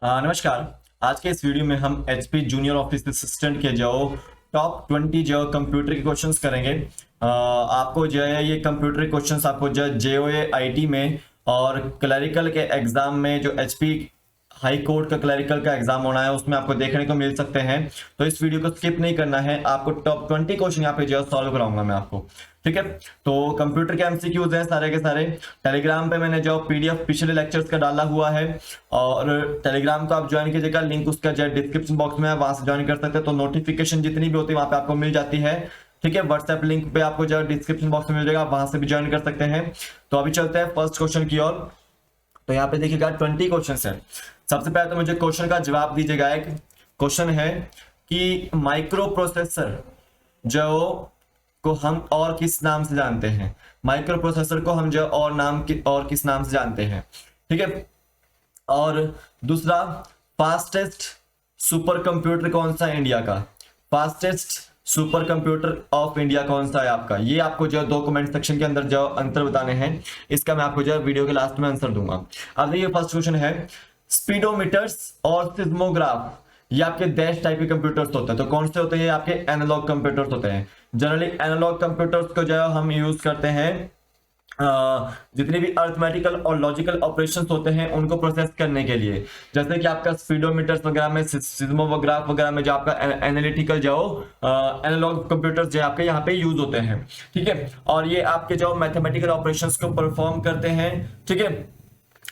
नमस्कार। आज के इस वीडियो में हम एचपी जूनियर ऑफिस असिस्टेंट के जो टॉप 20 जो कंप्यूटर के क्वेश्चंस करेंगे। आपको जो है ये कंप्यूटर के क्वेश्चंस आपको जो जेओए आईटी में और क्लरिकल के एग्जाम में जो एचपी हाई कोर्ट का क्लरिकल का एग्जाम होना है उसमें आपको देखने को मिल सकते हैं। तो इस वीडियो को स्किप नहीं करना है, आपको टॉप 20 क्वेश्चन यहाँ पे जो है सॉल्व कराऊंगा मैं आपको। ठीक है, तो कंप्यूटर के एमसीक्यूज हैं सारे के सारे। टेलीग्राम पे मैंने जो पीडीएफ पिछले लेक्चर्स का डाला हुआ है और टेलीग्राम को आप ज्वाइन कीजिएगा, लिंक उसका जो डिस्क्रिप्शन बॉक्स में है, वहां से ज्वाइन कर सकते हैं। तो नोटिफिकेशन जितनी भी होती है वहां पे आपको मिल जाती है। ठीक है, व्हाट्सएप लिंक पे आपको जो डिस्क्रिप्शन बॉक्स में मिल जाएगा, वहां से भी ज्वाइन कर सकते हैं। तो अभी चलते हैं फर्स्ट क्वेश्चन की ओर। तो यहाँ पे देखिएगा 20 क्वेश्चन है। सबसे पहले तो मुझे क्वेश्चन का जवाब दीजिएगा। एक क्वेश्चन है कि माइक्रो प्रोसेसर जो को हम और किस नाम से जानते हैं। माइक्रो प्रोसेसर को हम जो और किस नाम से जानते हैं। ठीक है, और दूसरा फास्टेस्ट सुपर कंप्यूटर कौन सा है इंडिया का। Fastest super computer of India कौन सा है आपका। ये आपको जो दो कमेंट सेक्शन के अंदर जो आंसर बताने हैं, इसका मैं आपको जो वीडियो के लास्ट में आंसर दूंगा। अब देखिए फर्स्ट क्वेश्चन है स्पीडोमीटर्स और सिस्मोग्राफ ये आपके डैश टाइप के कंप्यूटर्स होते हैं। तो कौन से होते हैं? ये आपके एनालॉग कंप्यूटर्स होते हैं। जनरली एनालॉग कंप्यूटर्स को जो है हम यूज करते हैं जितने भी अर्थमेटिकल और लॉजिकल ऑपरेशंस होते हैं उनको प्रोसेस करने के लिए। जैसे कि आपका स्पीडोमीटर्स वगैरह में, सिस्मोग्राफ वगैरह में जो आपका एनालिटिकल जो एनालॉग कंप्यूटर्स जो आपके यहाँ पे यूज होते हैं। ठीक है, और ये आपके जो मैथमेटिकल ऑपरेशंस को परफॉर्म करते हैं। ठीक है,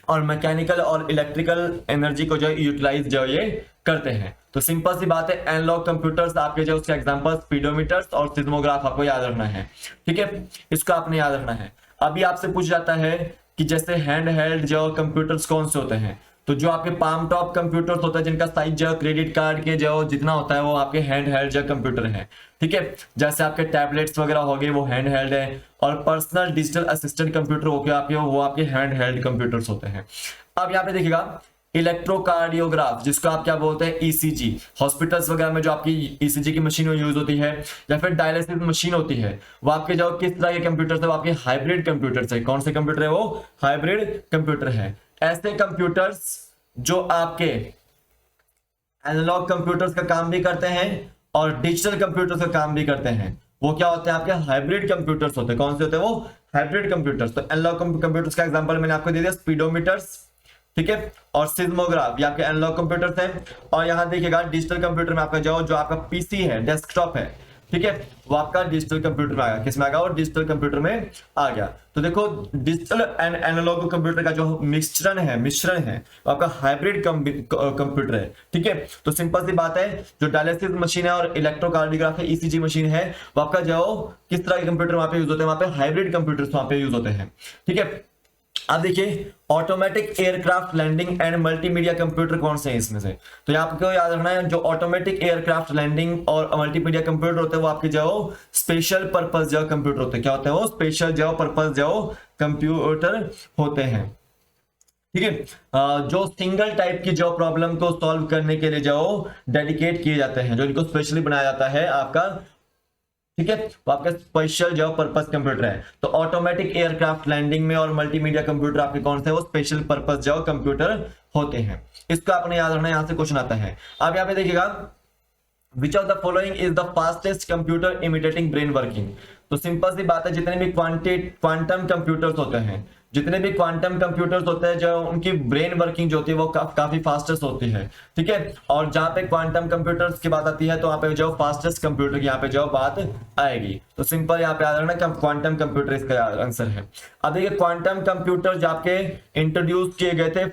और मैकेनिकल और इलेक्ट्रिकल एनर्जी को जो यूटिलाइज जो ये करते हैं। तो सिंपल सी बात है, एनालॉग कंप्यूटर्स आपके जो उसके एग्जांपल स्पीडोमीटर्स और सिस्मोग्राफ आपको याद रखना है। ठीक है, इसको आपने याद रखना है। अभी आपसे पूछ जाता है कि जैसे हैंड हेल्ड जो कंप्यूटर्स कौन से होते हैं। तो जो आपके पाम टॉप कंप्यूटर्स होते हैं जिनका साइज जो क्रेडिट कार्ड के जो जितना होता है वो आपके हैंड हेल्ड जो कंप्यूटर है। ठीक है, जैसे आपके टैबलेट्स वगैरह हो गए वो हैंड हेल्ड है, और पर्सनल डिजिटल असिस्टेंट कंप्यूटर हो गया आपके वो आपके हैंड हेल्ड कंप्यूटर्स होते हैं। अब यहाँ पे देखिएगा इलेक्ट्रोकार्डियोग्राफ जिसको आप क्या बोलते हैं ईसीजी, हॉस्पिटल्स वगैरह में जो आपकी ईसीजी की मशीन यूज होती है या फिर डायलिसिस मशीन होती है, वो आपके जो किस तरह के कंप्यूटर है, वो आपके हाइब्रिड कंप्यूटर्स है। कौन से कंप्यूटर है? वो हाइब्रिड कंप्यूटर है। ऐसे कंप्यूटर्स जो आपके एनालॉग कंप्यूटर्स का काम भी करते हैं और डिजिटल कंप्यूटर्स का काम भी करते हैं, वो क्या होते हैं? आपके हाइब्रिड कंप्यूटर्स होते हैं। कौन से होते हैं? वो हाइब्रिड कंप्यूटर्स। तो एनालॉग कंप्यूटर्स का एग्जांपल मैंने आपको दे दिया, स्पीडोमीटर्स। ठीक है, और सिस्मोग्राफ ये आपके एनालॉग कंप्यूटर्स हैं। और यहां देखिएगा डिजिटल कंप्यूटर में आपका जो आपका पीसी है, डेस्कटॉप है, ठीक है, वो आपका डिजिटल कंप्यूटर में आ गया। किसमें आ गया? वो डिजिटल कंप्यूटर में आ गया। तो देखो डिजिटल एंड एनालॉग कंप्यूटर का जो मिश्रण है वो आपका हाइब्रिड कंप्यूटर है। ठीक है, तो सिंपल सी बात है, जो डायलिसिस मशीन है और इलेक्ट्रोकार्डियोग्राफ ईसीजी मशीन है वो आपका जो किस तरह के कंप्यूटर वहां पे यूज होते हैं? वहां पे हाइब्रिड कंप्यूटर्स वहां पे यूज होते हैं। ठीक है, अब देखिए automatic aircraft landing and multimedia computer कौन से हैं इसमें से। तो आपको याद रखना है, जो ऑटोमेटिक एयरक्राफ्ट लैंडिंग और मल्टीमीडिया कंप्यूटर होते हैं वो आपके जो स्पेशल पर्पस जो कंप्यूटर होते हैं। क्या होते हैं? वो स्पेशल जो पर्पस जो कंप्यूटर होते हैं। ठीक है, जो सिंगल टाइप की जो प्रॉब्लम को सॉल्व करने के लिए जो डेडिकेट किए जाते हैं, जो इनको स्पेशली बनाया जाता है आपका। ठीक है, तो आपका स्पेशल जो पर्पस कंप्यूटर है। तो ऑटोमेटिक एयरक्राफ्ट लैंडिंग में और मल्टीमीडिया कंप्यूटर आपके कौन से? वो स्पेशल पर्पस जो कंप्यूटर होते हैं। इसको आपने याद रखना, यहां से क्वेश्चन आता है। अब यहां पे देखिएगा which of the following is the fastest computer imitating brain working. तो सिंपल सी बात है, जितने भी क्वांटम कंप्यूटर्स होते हैं, जितने भी क्वांटम कंप्यूटर्स होते हैं जो उनकी ब्रेन वर्किंग जो होती है वो काफी फास्टेस्ट होती है। ठीक है, और जहां पे क्वांटम कंप्यूटर्स की बात आती है तो वहां पे जो फास्टेस्ट कंप्यूटर की यहाँ पे जो बात आएगी। तो सिंपल यहाँ पे याद रखना क्वांटम कंप्यूटर इसका आंसर है। अब देखिए क्वांटम कंप्यूटर जो आपके इंट्रोड्यूस किए गए थे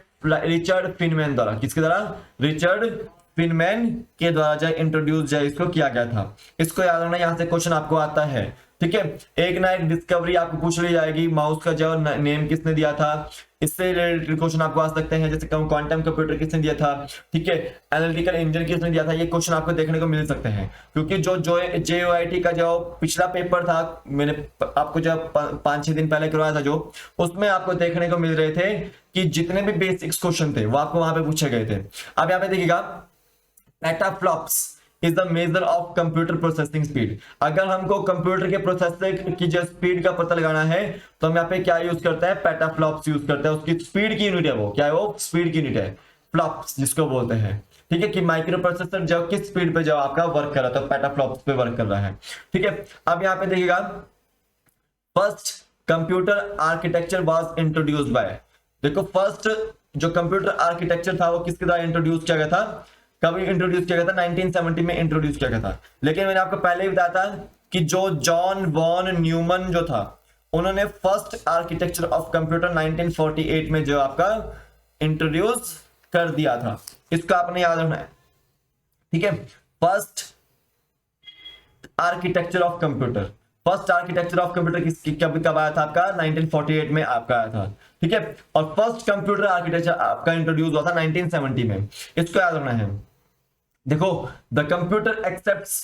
रिचर्ड फिनमैन द्वारा। किसके द्वारा? रिचर्ड फिनमैन के द्वारा जो इंट्रोड्यूस जो इसको किया गया था। इसको याद रखना, यहाँ से क्वेश्चन आपको आता है। ठीक है, एक ना एक डिस्कवरी आपको पूछ ली जाएगी, माउस का जो नेम किसने दिया था, इससे रिलेटेड क्वेश्चन आपको आ सकते हैं। जैसे क्वांटम कंप्यूटर किसने दिया था, ठीक है, एनालिटिकल इंजन किसने दिया था, ये क्वेश्चन आपको देखने को मिल सकते हैं। क्योंकि जो जेओआईटी का जो पिछला पेपर था, मैंने आपको जो 5-6 दिन पहले करवाया था, जो उसमें आपको देखने को मिल रहे थे कि जितने भी बेसिक्स क्वेश्चन थे वो आपको वहां पे पूछे गए थे। अब यहाँ पे देखिएगा petaflops is the measure of computer processing speed. अगर हमको कंप्यूटर के प्रोसेसिंग की जो स्पीड का पता लगाना है तो हम यहाँ पे क्या यूज करते हैं? पेटाफ्लॉप्स यूज करते हैं। उसकी स्पीड की यूनिट है वो क्या है? वो स्पीड की यूनिट है। फ्लॉप्स जिसको बोलते हैं, ठीक है, कि माइक्रो प्रोसेसर जब किस स्पीड पे जब आपका वर्क कर रहा था, पेटाफ्लॉप्स पे वर्क कर रहा है, ठीक है। अब यहाँ पे देखिएगा, first computer architecture was introduced by, देखो फर्स्ट जो कंप्यूटर आर्किटेक्चर था वो किसके द्वारा इंट्रोड्यूस किया गया था, कब इंट्रोड्यूस किया गया था, 1970 में इंट्रोड्यूस किया गया था। लेकिन मैंने आपको पहले ही बताया था कि जो जॉन वॉन न्यूमन जो था, उन्होंने फर्स्ट आर्किटेक्चर ऑफ कंप्यूटर 1948 में जो आपका इंट्रोड्यूस कर दिया था, इसको आपने याद रखना है, ठीक है। First architecture of computer, first architecture of computer कब आया था आपका, 1948 में आपका आया था, ठीक है। और फर्स्ट कंप्यूटर आर्किटेक्चर आपका इंट्रोड्यूस हुआ था 1970 में, इसको याद रखना है। देखो, the computer accepts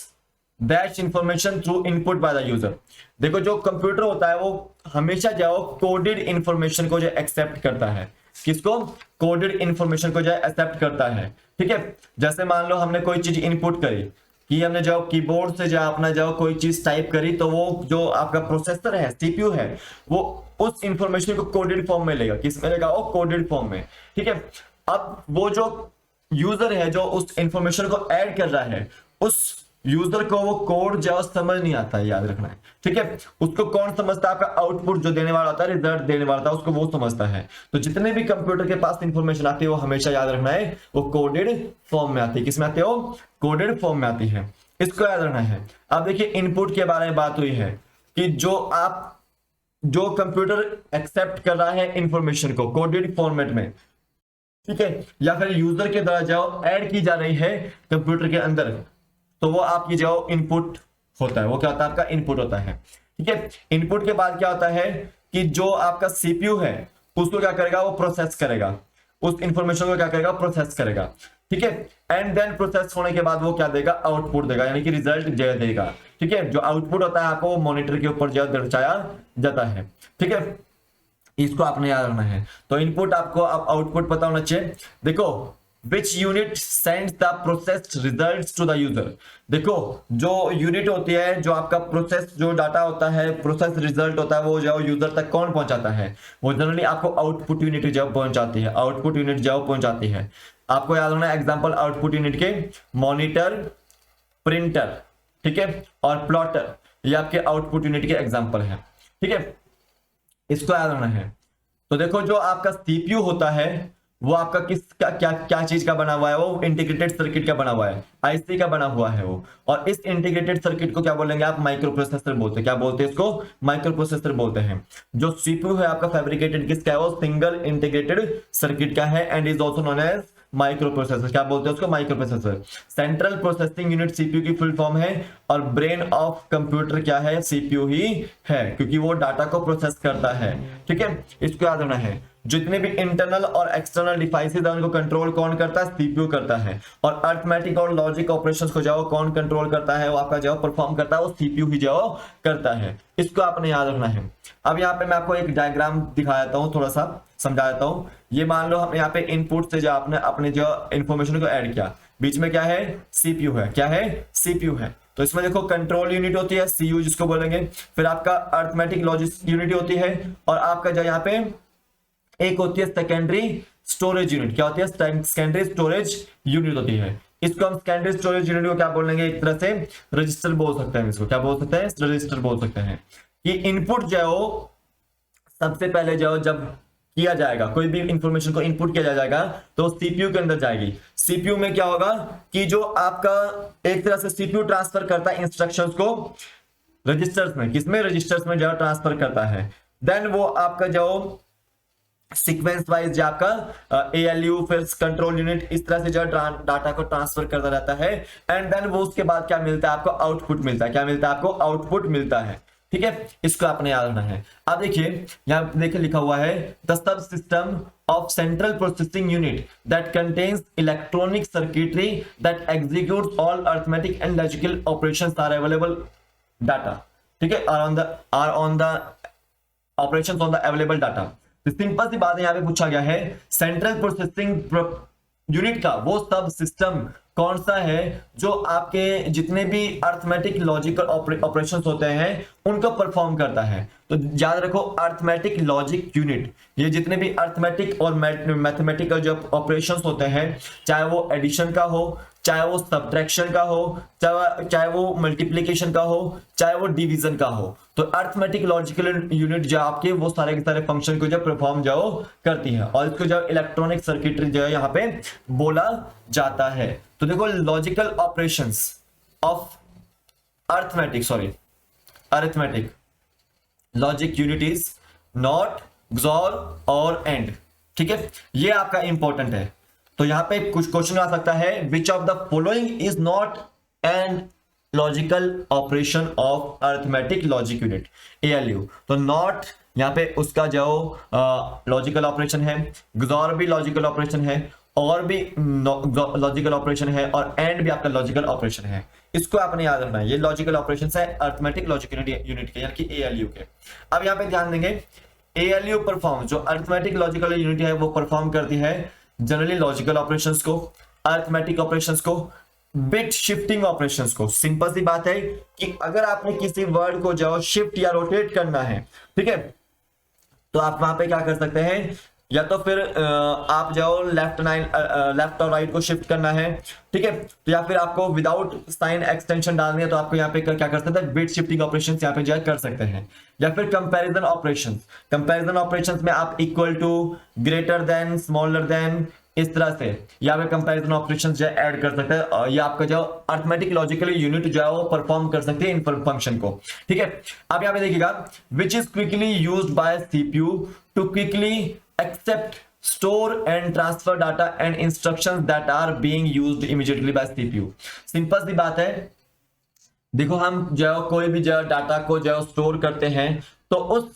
that information through input by the user, देखो जो कंप्यूटर होता है वो हमेशा जो कोडेड इंफॉर्मेशन को जो एक्सेप्ट करता है, किसको, कोडेड इंफॉर्मेशन को जो एक्सेप्ट करता है, ठीक है। जैसे मान लो हमने कोई चीज इनपुट करी, कि हमने जो कीबोर्ड से जो अपना जो कोई चीज टाइप करी, तो वो जो आपका प्रोसेसर है, सीपीयू है, वो उस इंफॉर्मेशन को कोडेड फॉर्म में लेगा, किस में लेगा, वो कोडेड फॉर्म में, ठीक है। अब वो जो यूजर है जो उस इंफॉर्मेशन को ऐड कर रहा है, उस यूजर को वो कोड जो समझ नहीं आता है, याद रखना है, ठीक है। उसको कौन समझता है, आपका आउटपुट जो देने वाला होता है, रिजल्ट देने वाला होता है, उसको वो समझता है। तो जितने भी कंप्यूटर के पास इंफॉर्मेशन आती है वो हमेशा याद रखना है वो कोडेड फॉर्म में आती है, किसमें आती है, वो कोडेड फॉर्म में आती है, इसको याद रखना है। अब देखिए इनपुट के बारे में बात हुई है कि जो कंप्यूटर एक्सेप्ट कर रहा है इंफॉर्मेशन को कोडेड फॉर्मेट में, ठीक है, या फिर यूजर के द्वारा जो ऐड की जा रही है कंप्यूटर के अंदर, तो वो आपकी जो इनपुट होता है, वो क्या होता है, आपका इनपुट होता है, ठीक है। इनपुट के बाद क्या होता है कि जो आपका सीपीयू है उसको क्या करेगा, वो प्रोसेस करेगा, उस इंफॉर्मेशन को क्या करेगा, प्रोसेस करेगा, ठीक है। एंड देन प्रोसेस होने के बाद वो क्या देगा, आउटपुट देगा, यानी कि रिजल्ट जो देगा, ठीक है। जो आउटपुट होता है आपको मॉनिटर के ऊपर जो दर्शाया जाता है, ठीक है, इसको आपने याद रखना है। तो इनपुट आपको आउटपुट पता होना चाहिए। देखो, which unit sends the processed results to the user, देखो जो यूनिट होती है, जो आपका प्रोसेस जो डाटा होता है, प्रोसेस रिजल्ट होता है, वो जो यूजर तक कौन पहुंचाता है, वो जनरली आपको आउटपुट यूनिट जब पहुंचाती है, आउटपुट यूनिट जब पहुंचाती है। आपको याद रखना एग्जांपल आउटपुट यूनिट के, मॉनिटर, प्रिंटर, ठीक है, और प्लॉटर, ये आपके आउटपुट यूनिट के एग्जांपल है, ठीक है, इसको याद रखना है। तो देखो जो आपका सीपीयू होता है वो आपका किसका क्या चीज का बना हुआ है, वो इंटीग्रेटेड सर्किट का बना हुआ है, आईसी का बना हुआ है वो। और इस इंटीग्रेटेड सर्किट को क्या बोलेंगे आप, माइक्रो प्रोसेसर बोलते हैं, क्या बोलते हैं इसको, माइक्रो प्रोसेसर बोलते हैं। जो सीपीयू है आपका फैब्रिकेटेड किसका है, वो सिंगल इंटीग्रेटेड सर्किट का है, and is also known as microprocessor, क्या बोलते हैं उसको, microprocessor. Central processing unit CPU की फुल फॉर्म है, और ब्रेन ऑफ कंप्यूटर क्या है, सीपीयू ही है, क्योंकि वो डाटा को प्रोसेस करता है, ठीक है, इसको याद रखना है। जितने भी इंटरनल और एक्सटर्नल डिवाइसेस है उनको कंट्रोल कौन करता है, सीपीयू करता है। और अरिथमेटिक और लॉजिक ऑपरेशंस को जो कौन कंट्रोल करता है, वो आपका जो परफॉर्म करता है, वो सीपीयू ही जो करता है, इसको आपने याद रखना है। अब यहाँ पे मैं आपको एक डायग्राम दिखा देता हूँ, थोड़ा सा समझा देता हूँ। ये मान लो हम यहाँ पे इनपुट से जो आपने अपने जो इंफॉर्मेशन को ऐड किया, बीच में क्या है, सीपीयू है, क्या है, सीपीयू है। तो इसमें देखो कंट्रोल यूनिट होती है, सीयू जिसको बोलेंगे, फिर आपका अरिथमेटिक लॉजिक यूनिट होती है, और आपका जो यहाँ पे एक होती है सेकेंडरी स्टोरेज यूनिट, क्या होती है, सेकेंडरी स्टोरेज यूनिट होती है। इसको हम सेकेंडरी स्टोरेज यूनिट को क्या बोलेंगे, एक तरह से रजिस्टर बोल सकते हैं, इसको क्या बोल सकते हैं, रजिस्टर बोल सकते हैं। कि इनपुट जो है सबसे पहले जब किया जाएगा, कोई भी इंफॉर्मेशन को इनपुट किया जाएगा तो सीपीयू के अंदर जाएगी। सीपीयू में क्या होगा कि जो आपका एक तरह से सीपीयू ट्रांसफर करता है इंस्ट्रक्शंस को रजिस्टर्स में, किसमें, रजिस्टर्स में जो ट्रांसफर करता है। देन वो आपका जो सीक्वेंस वाइज जो आपका एएलयू फिर कंट्रोल यूनिट इस तरह से जो डाटा को ट्रांसफर करता रहता है, एंड देन वो उसके बाद क्या मिलता है आपको, आउटपुट मिलता है, क्या मिलता है आपको, आउटपुट मिलता है, ठीक है, इसको आपने याद रखना है। अब देखिए यहाँ देखिए लिखा हुआ है, the subsystem of central processing unit that contains electronic circuitry that executes all arithmetic and logical operations or available data, ठीक है, or on the operations on the available data. Simple सी बात है, यहाँ पे पूछा गया है सेंट्रल प्रोसेसिंग यूनिट का वो सब सिस्टम कौन सा है जो आपके जितने भी अरिथमेटिक लॉजिकल ऑपरेशंस होते हैं उनको परफॉर्म करता है। तो याद रखो अर्थमेटिक लॉजिक यूनिट, ये जितने भी अर्थमेटिक और मैथमेटिकल जो ऑपरेशंस होते हैं, चाहे वो एडिशन का हो, चाहे वो सब्ट्रैक्शन का हो, चाहे वो मल्टीप्लिकेशन का हो, चाहे वो डिवीजन का हो, तो अर्थमेटिक लॉजिकल यूनिट जो आपके वो सारे के सारे फंक्शन को जो परफॉर्म जो करती है, और इसको जो इलेक्ट्रॉनिक सर्किटरी जो है यहाँ पे बोला जाता है। तो देखो logical operations of arithmetic logic unit is not, XOR और एंड। ठीक है, ये आपका इंपॉर्टेंट है। तो यहां पे कुछ क्वेश्चन आ सकता है, which of the following is not an logical operation of arithmetic logic unit, ALU। तो नॉट यहां पे उसका जो लॉजिकल ऑपरेशन है, XOR भी लॉजिकल ऑपरेशन है, और भी लॉजिकल ऑपरेशन है, और एंड भी आपका लॉजिकल ऑपरेशन है। इसको आपने याद रखना है, ये लॉजिकल ऑपरेशन है अर्थमेटिक लॉजिक यूनिट के, यानी कि ALU के। अब यहाँ पे ध्यान देंगे, ALU परफॉर्म, जो अर्थमेटिक लॉजिकल यूनिट है वो परफॉर्म करती है जनरली लॉजिकल ऑपरेशंस को, अर्थमेटिक ऑपरेशंस को, बिट शिफ्टिंग ऑपरेशंस को। सिंपल सी बात है कि अगर आपने किसी वर्ड को जो शिफ्ट या रोटेट करना है, ठीक है, तो आप वहां पे क्या कर सकते हैं, या तो फिर आप जाओ लेफ्ट और राइट को शिफ्ट करना है, ठीक है, तो या फिर आपको विदाउट साइन एक्सटेंशन डालनी है, तो आपको यहाँ पे क्या कर सकते हैं, बिट शिफ्टिंग ऑपरेशन यहाँ पे जो कर सकते हैं। या फिर कंपैरिजन ऑपरेशंस में आप equal to, greater than, smaller than, इस तरह से यहाँ पे कंपैरिजन ऑपरेशंस जो ऐड कर सकते हैं, और ये आपका जो अर्थमेटिक लॉजिकल यूनिट जो है वो परफॉर्म कर सकते हैं इन फंक्शन को। ठीक है, अब यहाँ पे देखिएगा, which is quickly used by CPU to quickly accept, store and transfer data and instructions that are being used immediately by CPU। Simple सी बात है, देखो हम जो कोई भी जो डाटा को जो स्टोर करते हैं, तो उस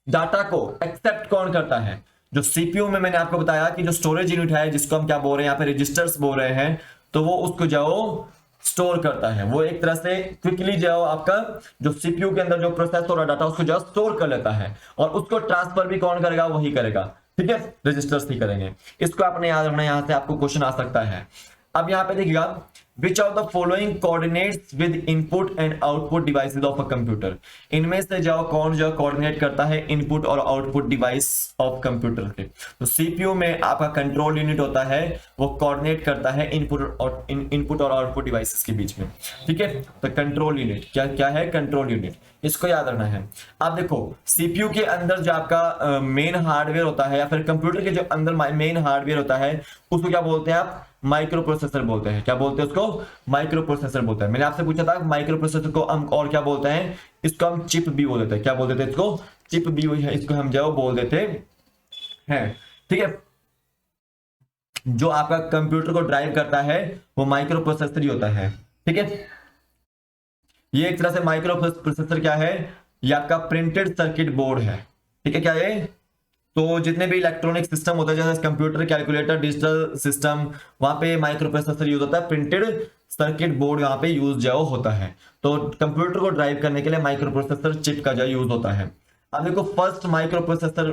डाटा को एक्सेप्ट कौन करता है, जो CPU में मैंने आपको बताया कि जो स्टोरेज यूनिट है, जिसको हम क्या बोल रहे हैं यहाँ पे रजिस्टर्स बोल रहे हैं, तो वो उसको जो स्टोर करता है, वो एक तरह से क्विकली जो आपका जो CPU के अंदर जो प्रोसेस हो रहा डाटा उसको जो स्टोर कर लेता है, और उसको ट्रांसफर भी कौन करेगा, वही करेगा। ठीक है, रजिस्टर्स ही करेंगे। इसको आपने याद रखना, यहां से आपको क्वेश्चन आ सकता है। अब यहां पे देखिएगा, which of the following coordinates with input and output devices of a computer. इनमें से जो कौन जो कोऑर्डिनेट करता है इनपुट और आउटपुट डिवाइस ऑफ कंप्यूटर के। तो CPU में आपका कंट्रोल यूनिट होता है, वो कोऑर्डिनेट करता है इनपुट और आउटपुट डिवाइसेस के बीच में। ठीक है, तो कंट्रोल यूनिट क्या है, कंट्रोल यूनिट, इसको याद रखना है। अब देखो CPU के अंदर जो आपका मेन हार्डवेयर होता है, या फिर कंप्यूटर के जो अंदर मेन हार्डवेयर होता है, उसको क्या बोलते हैं आप, माइक्रो प्रोसेसर बोलते हैं। क्या बोलते हैं उसको, माइक्रो प्रोसेसर बोलते हैं। मैंने आपसे पूछा था माइक्रो प्रोसेसर को हम और क्या बोलते हैं, इसको हम चिप भी बोल देते हैं। क्या बोल देते हैं इसको, चिप भी, इसको हम जो बोल देते हैं। ठीक है, जो आपका कंप्यूटर को ड्राइव करता है वो माइक्रो प्रोसेसर ही होता है। ठीक है, ये एक तरह से माइक्रो प्रोसेसर क्या है, ये आपका प्रिंटेड सर्किट बोर्ड है। ठीक है, क्या है, तो जितने भी इलेक्ट्रॉनिक सिस्टम होता है, जैसे कंप्यूटर, कैलकुलेटर, डिजिटल सिस्टम, वहां पे माइक्रो प्रोसेसर यूज होता है, प्रिंटेड सर्किट बोर्ड यहाँ पे यूज जो होता है। तो कंप्यूटर को ड्राइव करने के लिए माइक्रो प्रोसेसर चिप का जो यूज होता है। अब देखो फर्स्ट माइक्रो प्रोसेसर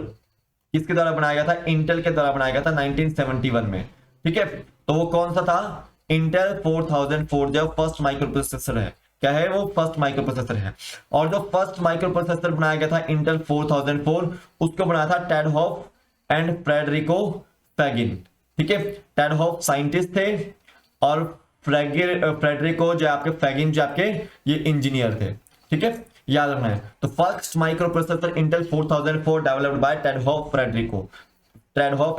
किसके द्वारा बनाया गया था, इंटेल के द्वारा बनाया गया था 1971 में। ठीक है, तो वो कौन सा था, इंटेल 4004 जो फर्स्ट माइक्रो प्रोसेसर है। क्या है वो, फर्स्ट माइक्रो प्रोसेसर है। और जो फर्स्ट माइक्रो प्रोसेसर बनाया गया था इंटेल 4004, उसको बनाया था टैडहॉफ एंड फ्रेडरिको फैगिन। ठीक है, टैडहॉफ साइंटिस्ट थे, और फ्रेडरिको जो आपके फैगिन जो आपके ये इंजीनियर थे। ठीक है, याद रखना है। तो first microprocessor Intel 4004 developed by Ted Hoff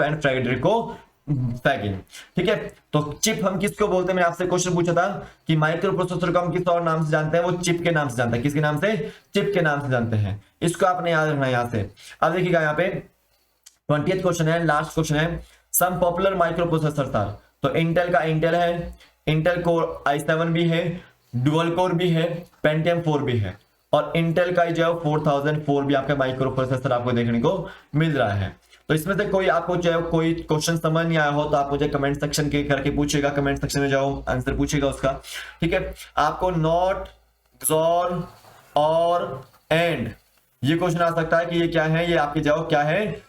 and Federico Faggin. ठीक है, तो चिप हम किसको बोलते हैं, मैंने आपसे क्वेश्चन पूछा था कि माइक्रो प्रोसेसर को हम किस और नाम से जानते हैं, वो चिप के नाम से जानते हैं। किसके नाम से, चिप के नाम से जानते हैं। इसको आपने याद रखना है यहां से। अब देखिएगा यहाँ पे 20th क्वेश्चन है, लास्ट क्वेश्चन है, सम पॉपुलर माइक्रो प्रोसेसर था। तो इंटेल का इंटेल है, इंटेल कोर i7 भी है, डुअल कोर भी है, पेंटियम 4 भी है, और इंटेल का जो 4004 भी आपका माइक्रो प्रोसेसर आपको देखने को मिल रहा है। तो इसमें से कोई आपको चाहे कोई क्वेश्चन समझ नहीं आया हो तो आप मुझे कमेंट सेक्शन के करके पूछेगा, कमेंट सेक्शन में जाओ, आंसर पूछेगा उसका। ठीक है, आपको नॉट, XOR और एंड ये क्वेश्चन आ सकता है कि ये क्या है, ये आपके जाओ क्या है,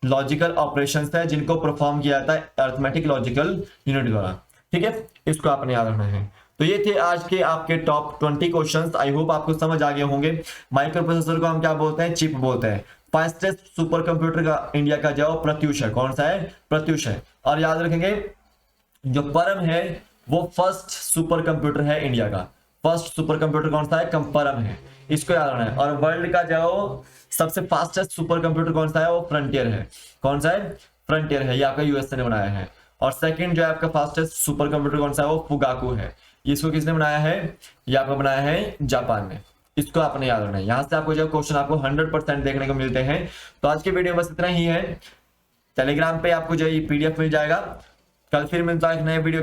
लॉजिकल ऑपरेशंस है जिनको परफॉर्म किया जाता है अर्थमेटिक लॉजिकल यूनिट द्वारा। ठीक है, इसको आपने याद रखना है। तो ये थे आज के आपके टॉप 20 क्वेश्चंस। आई होप आपको समझ आ गए होंगे। माइक्रो प्रोसेसर को हम क्या बोलते हैं? चिप बोलते हैं। फास्टेस्ट सुपर कंप्यूटर का इंडिया का जो प्रत्युष है, कौन सा है? प्रत्युष है। और याद रखेंगे जो परम है वो फर्स्ट सुपर कंप्यूटर है इंडिया का। फर्स्ट सुपर कंप्यूटर कौन सा है? परम है, इसको याद रखना है। और वर्ल्ड का जो सबसे फास्टेस्ट सुपर कंप्यूटर कौन सा है? वो फ्रंटियर है। कौन सा है? फ्रंटियर है, ये आपका यूएसए ने बनाया है। और सेकंड जो है आपका फास्टेस्ट सुपर कंप्यूटर कौन सा है? वो फुगाकू है। इसको किसने बनाया है? ये आपको बनाया है जापान ने। इसको आपने याद रखना है। यहां से आपको जो क्वेश्चन आपको 100% देखने को मिलते हैं। तो आज के वीडियो में बस इतना ही है। टेलीग्राम पे आपको जो ये पीडीएफ मिल जाएगा। कल फिर मिलता है एक नए वीडियो के साथ।